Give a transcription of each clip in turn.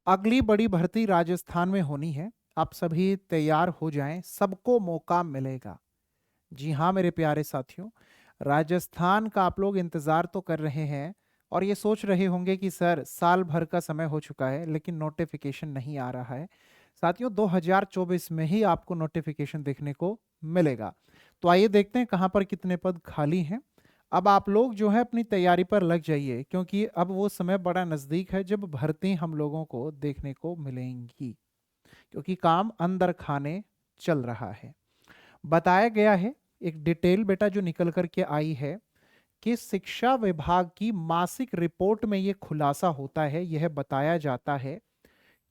अगली बड़ी भर्ती राजस्थान में होनी है। आप सभी तैयार हो जाएं, सबको मौका मिलेगा। जी हाँ मेरे प्यारे साथियों, राजस्थान का आप लोग इंतजार तो कर रहे हैं और ये सोच रहे होंगे कि सर साल भर का समय हो चुका है लेकिन नोटिफिकेशन नहीं आ रहा है। साथियों 2024 में ही आपको नोटिफिकेशन देखने को मिलेगा। तो आइए देखते हैं कहाँ पर कितने पद खाली हैं। अब आप लोग जो है अपनी तैयारी पर लग जाइए, क्योंकि अब वो समय बड़ा नज़दीक है जब भर्ती हम लोगों को देखने को मिलेंगी, क्योंकि काम अंदर खाने चल रहा है। बताया गया है, एक डिटेल बेटा जो निकल कर के आई है कि शिक्षा विभाग की मासिक रिपोर्ट में यह खुलासा होता है, यह बताया जाता है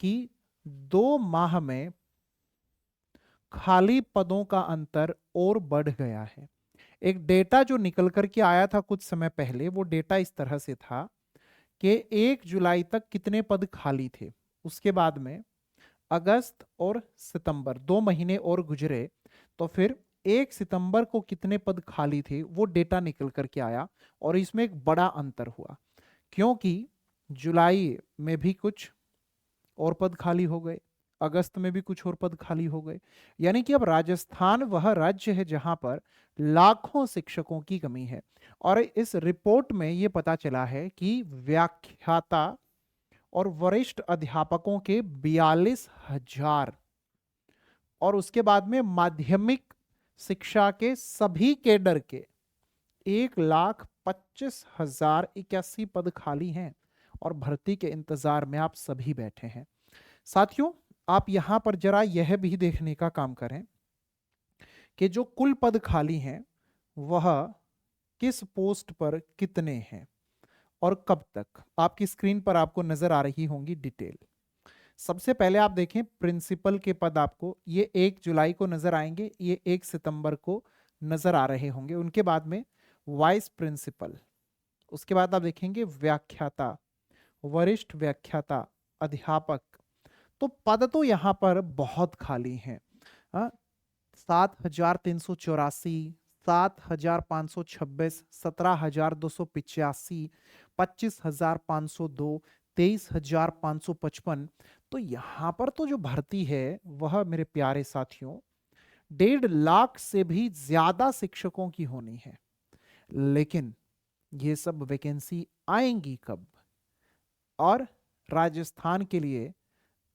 कि 2 माह में खाली पदों का अंतर और बढ़ गया है। एक डेटा जो निकल कर के आया था कुछ समय पहले, वो डेटा इस तरह से था कि 1 जुलाई तक कितने पद खाली थे। उसके बाद में अगस्त और सितंबर 2 महीने और गुजरे, तो फिर 1 सितंबर को कितने पद खाली थे वो डेटा निकल करके आया और इसमें एक बड़ा अंतर हुआ, क्योंकि जुलाई में भी कुछ और पद खाली हो गए, अगस्त में भी कुछ और पद खाली हो गए। यानी कि अब राजस्थान वह राज्य है जहां पर लाखों शिक्षकों की कमी है। और इस रिपोर्ट में यह पता चला है कि व्याख्याता और वरिष्ठ अध्यापकों के 42,000 और उसके बाद में माध्यमिक शिक्षा के सभी कैडर के 1,25,081 पद खाली हैं और भर्ती के इंतजार में आप सभी बैठे हैं। साथियों आप यहां पर जरा यह भी देखने का काम करें कि जो कुल पद खाली हैं वह किस पोस्ट पर कितने हैं और कब तक। आपकी स्क्रीन पर आपको नजर आ रही होंगी डिटेल। सबसे पहले आप देखें प्रिंसिपल के पद, आपको ये 1 जुलाई को नजर आएंगे, ये 1 सितंबर को नजर आ रहे होंगे। उनके बाद में वाइस प्रिंसिपल, उसके बाद आप देखेंगे व्याख्याता, वरिष्ठ व्याख्याता, अध्यापक। तो पद तो यहाँ पर बहुत खाली हैं। 7,384, 7,526, 17,285, 25,502, 23,555। तो यहाँ पर तो जो भर्ती है वह मेरे प्यारे साथियों 1.5 लाख से भी ज्यादा शिक्षकों की होनी है। लेकिन ये सब वैकेंसी आएंगी कब? और राजस्थान के लिए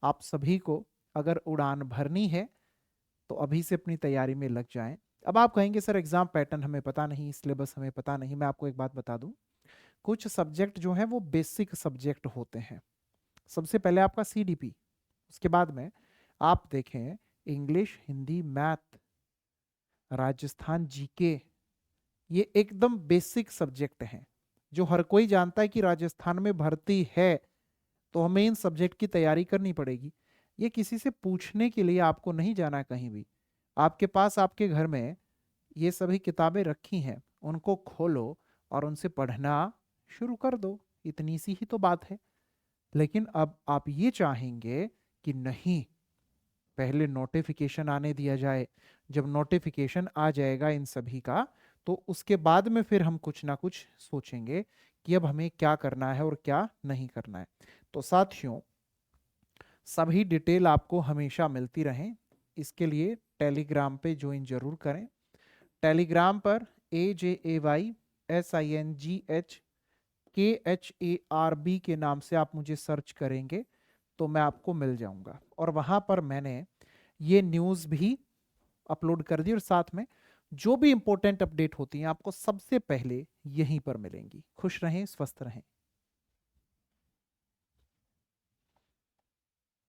आप सभी को अगर उड़ान भरनी है तो अभी से अपनी तैयारी में लग जाएं। अब आप कहेंगे सर एग्जाम पैटर्न हमें पता नहीं, सिलेबस हमें पता नहीं। मैं आपको एक बात बता दूं, कुछ सब्जेक्ट जो है वो बेसिक सब्जेक्ट होते हैं। सबसे पहले आपका सीडीपी, उसके बाद में आप देखें English, Hindi, math, Rajasthan GK, ये एकदम बेसिक सब्जेक्ट हैं जो हर कोई जानता है कि राजस्थान में भर्ती है तो हमें इन सब्जेक्ट की तैयारी करनी पड़ेगी। ये किसी से पूछने के लिए आपको नहीं जाना कहीं भी। आपके पास आपके घर में ये सभी किताबें रखी हैं, उनको खोलो और उनसे पढ़ना शुरू कर दो। इतनी सी ही तो बात है। लेकिन अब आप ये चाहेंगे कि नहीं, पहले नोटिफिकेशन आने दिया जाए। जब नोटिफिकेशन आ जाएगा इन सभी का, तो उसके बाद में फिर हम कुछ ना कुछ सोचेंगे कि अब हमें क्या करना है और क्या नहीं करना है। तो साथियों सभी डिटेल आपको हमेशा मिलती रहें, इसके लिए टेलीग्राम पे ज्वाइन जरूर करें। टेलीग्राम पर AJAYSINGHKHARB के नाम से आप मुझे सर्च करेंगे तो मैं आपको मिल जाऊंगा। और वहां पर मैंने ये न्यूज़ भी अपलोड कर दी और साथ में जो भी इंपॉर्टेंट अपडेट होती हैं आपको सबसे पहले यहीं पर मिलेंगी। खुश रहें, स्वस्थ रहें।